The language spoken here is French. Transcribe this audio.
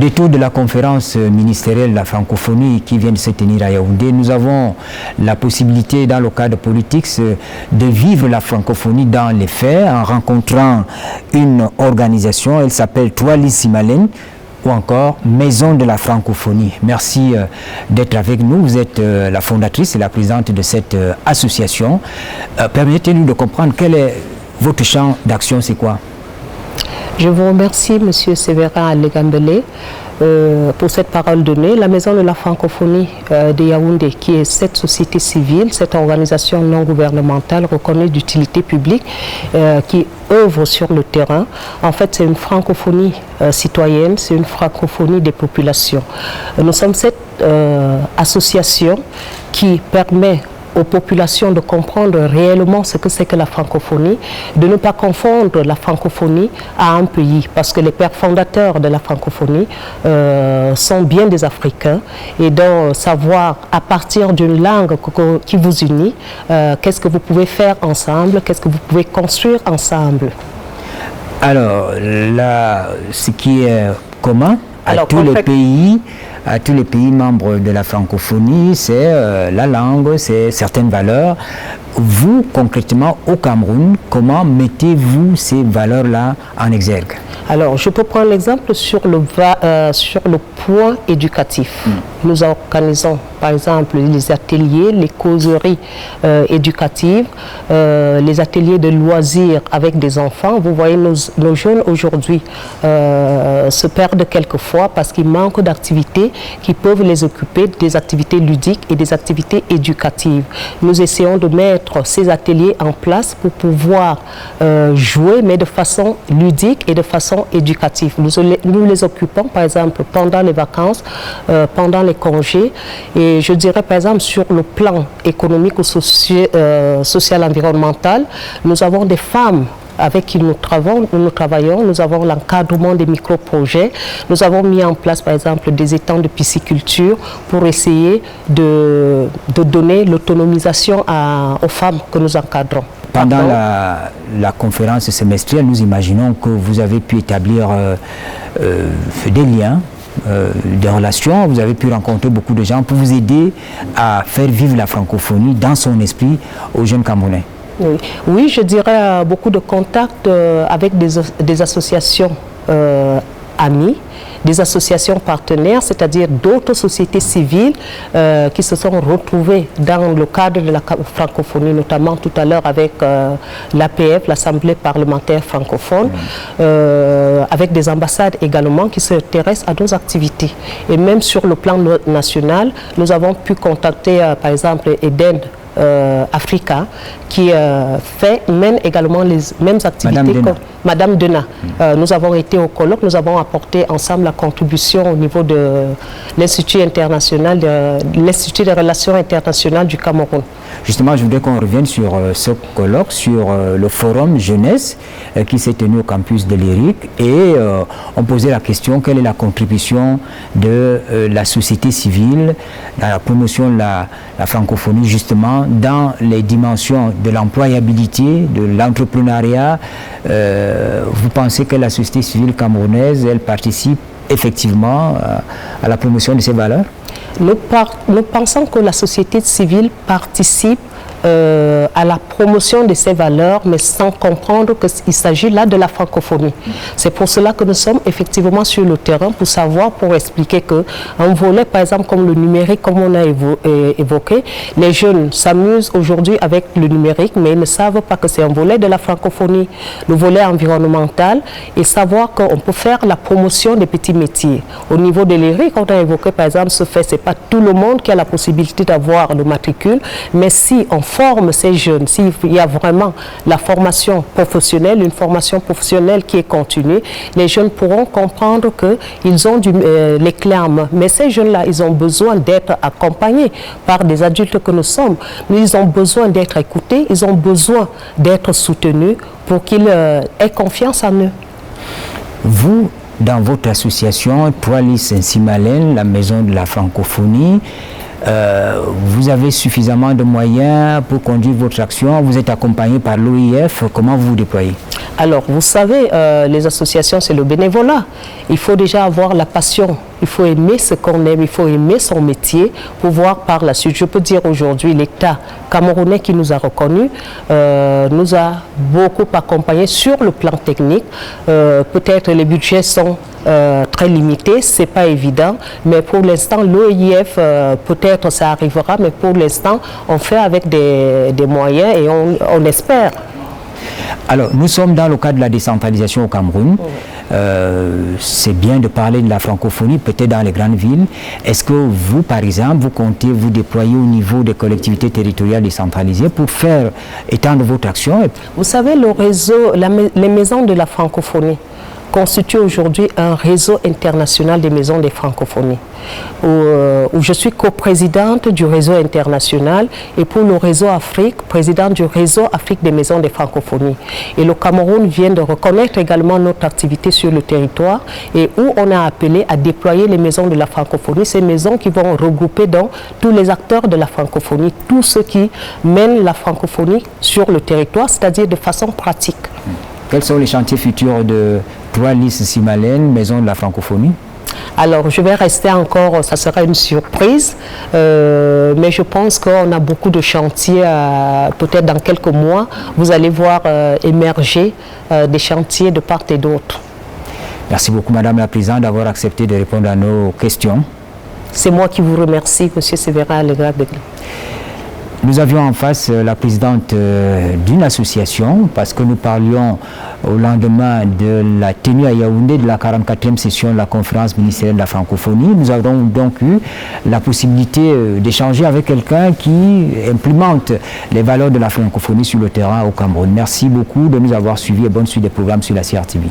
détour de la conférence ministérielle de la francophonie qui vient de se tenir à Yaoundé, nous avons la possibilité, dans le cadre politique, de vivre la francophonie dans les faits en rencontrant une organisation, elle s'appelle Toali Simalène, ou encore Maison de la francophonie. Merci d'être avec nous. Vous êtes la fondatrice et la présidente de cette association. Permettez-nous de comprendre quel est votre champ d'action, c'est quoi? Je vous remercie, M. Séverin Allegambele, pour cette parole donnée. La Maison de la francophonie de Yaoundé, qui est cette société civile, cette organisation non gouvernementale reconnue d'utilité publique, qui œuvre sur le terrain. En fait, c'est une francophonie citoyenne, c'est une francophonie des populations. Nous sommes cette association qui permet aux populations de comprendre réellement ce que c'est que la francophonie, de ne pas confondre la francophonie à un pays, parce que les pères fondateurs de la francophonie sont bien des Africains, et donc savoir à partir d'une langue qui vous unit, qu'est-ce que vous pouvez faire ensemble, qu'est-ce que vous pouvez construire ensemble. Alors, là, ce qui est commun à tous les pays membres de la francophonie, c'est la langue, c'est certaines valeurs. Vous, concrètement, au Cameroun, comment mettez-vous ces valeurs-là en exergue? Alors, je peux prendre l'exemple sur le point éducatif. Nous organisons, par exemple, les ateliers, les causeries éducatives, les ateliers de loisirs avec des enfants. Vous voyez, nos jeunes aujourd'hui se perdent quelquefois parce qu'il manque d'activités qui peuvent les occuper, des activités ludiques et des activités éducatives. Nous essayons de mettre ces ateliers en place pour pouvoir jouer, mais de façon ludique et de façon éducative. Nous les occupons, par exemple, pendant les vacances, pendant les congés, et je dirais, par exemple, sur le plan économique ou social environnemental, nous avons des femmes avec qui nous travaillons, nous avons l'encadrement des micro-projets, nous avons mis en place par exemple des étangs de pisciculture pour essayer de donner l'autonomisation aux femmes que nous encadrons. Pendant la conférence semestrielle, nous imaginons que vous avez pu établir des liens, des relations, vous avez pu rencontrer beaucoup de gens pour vous aider à faire vivre la francophonie dans son esprit aux jeunes Camerounais. Oui, je dirais beaucoup de contacts avec des associations amies, des associations partenaires, c'est-à-dire d'autres sociétés civiles qui se sont retrouvées dans le cadre de la francophonie, notamment tout à l'heure avec l'APF, l'Assemblée parlementaire francophone, avec des ambassades également qui s'intéressent à nos activités. Et même sur le plan national, nous avons pu contacter par exemple Eden Africa, qui mène également les mêmes activités que Madame Dena. Nous avons été au colloque, nous avons apporté ensemble la contribution au niveau de l'Institut international, l'Institut des relations internationales du Cameroun. Justement, je voudrais qu'on revienne sur ce colloque, sur le forum jeunesse qui s'est tenu au campus de l'IRIC, et on posait la question: quelle est la contribution de la société civile dans la promotion de la francophonie, justement dans les dimensions de l'employabilité, de l'entrepreneuriat. Vous pensez que la société civile camerounaise, elle participe effectivement à la promotion de ces valeurs? Nous pensons que la société civile participe à la promotion de ces valeurs, mais sans comprendre qu'il s'agit là de la francophonie. C'est pour cela que nous sommes effectivement sur le terrain pour expliquer qu'un volet, par exemple, comme le numérique, comme on a évoqué, les jeunes s'amusent aujourd'hui avec le numérique, mais ils ne savent pas que c'est un volet de la francophonie, le volet environnemental, et savoir qu'on peut faire la promotion des petits métiers. Au niveau de l'IRIC, on a évoqué, par exemple, c'est pas tout le monde qui a la possibilité d'avoir le matricule, mais si on forme ces jeunes, s'il y a vraiment la formation professionnelle, une formation professionnelle qui est continue, les jeunes pourront comprendre qu'ils ont les clés en main. Mais ces jeunes-là, ils ont besoin d'être accompagnés par des adultes que nous sommes. Ils ont besoin d'être écoutés, ils ont besoin d'être soutenus pour qu'ils aient confiance en eux. Vous, dans votre association Toali Simalène, la Maison de la francophonie, vous avez suffisamment de moyens pour conduire votre action, vous êtes accompagné par l'OIF, comment vous vous déployez? Alors, vous savez, les associations, c'est le bénévolat. Il faut déjà avoir la passion. Il faut aimer ce qu'on aime, il faut aimer son métier pour voir par la suite. Je peux dire aujourd'hui, l'État camerounais qui nous a reconnus nous a beaucoup accompagnés sur le plan technique. Peut-être les budgets sont très limités, c'est pas évident, mais pour l'instant, l'OIF, peut-être ça arrivera, mais pour l'instant, on fait avec des moyens et on espère. Alors, nous sommes dans le cadre de la décentralisation au Cameroun. C'est bien de parler de la francophonie, peut-être dans les grandes villes. Est-ce que vous, par exemple, vous comptez vous déployer au niveau des collectivités territoriales décentralisées pour faire étendre votre action? Vous savez, le réseau, les maisons de la francophonie constitue aujourd'hui un réseau international des maisons des francophonies, où je suis coprésidente du réseau international et pour le réseau Afrique, présidente du réseau Afrique des maisons des francophonies. Et le Cameroun vient de reconnaître également notre activité sur le territoire et où on a appelé à déployer les maisons de la francophonie, ces maisons qui vont regrouper donc tous les acteurs de la francophonie, tous ceux qui mènent la francophonie sur le territoire, c'est-à-dire de façon pratique. Quels sont les chantiers futurs de 3 Lys Simalène, Maison de la francophonie? Alors, je vais rester encore, ça sera une surprise, mais je pense qu'on a beaucoup de chantiers, peut-être dans quelques mois, vous allez voir émerger des chantiers de part et d'autre. Merci beaucoup, Madame la Présidente, d'avoir accepté de répondre à nos questions. C'est moi qui vous remercie, Monsieur Sévérin Allegra-Begley. Nous avions en face la présidente d'une association parce que nous parlions au lendemain de la tenue à Yaoundé de la 44e session de la conférence ministérielle de la francophonie. Nous avons donc eu la possibilité d'échanger avec quelqu'un qui implémente les valeurs de la francophonie sur le terrain au Cameroun. Merci beaucoup de nous avoir suivis et bonne suite des programmes sur la CRTV.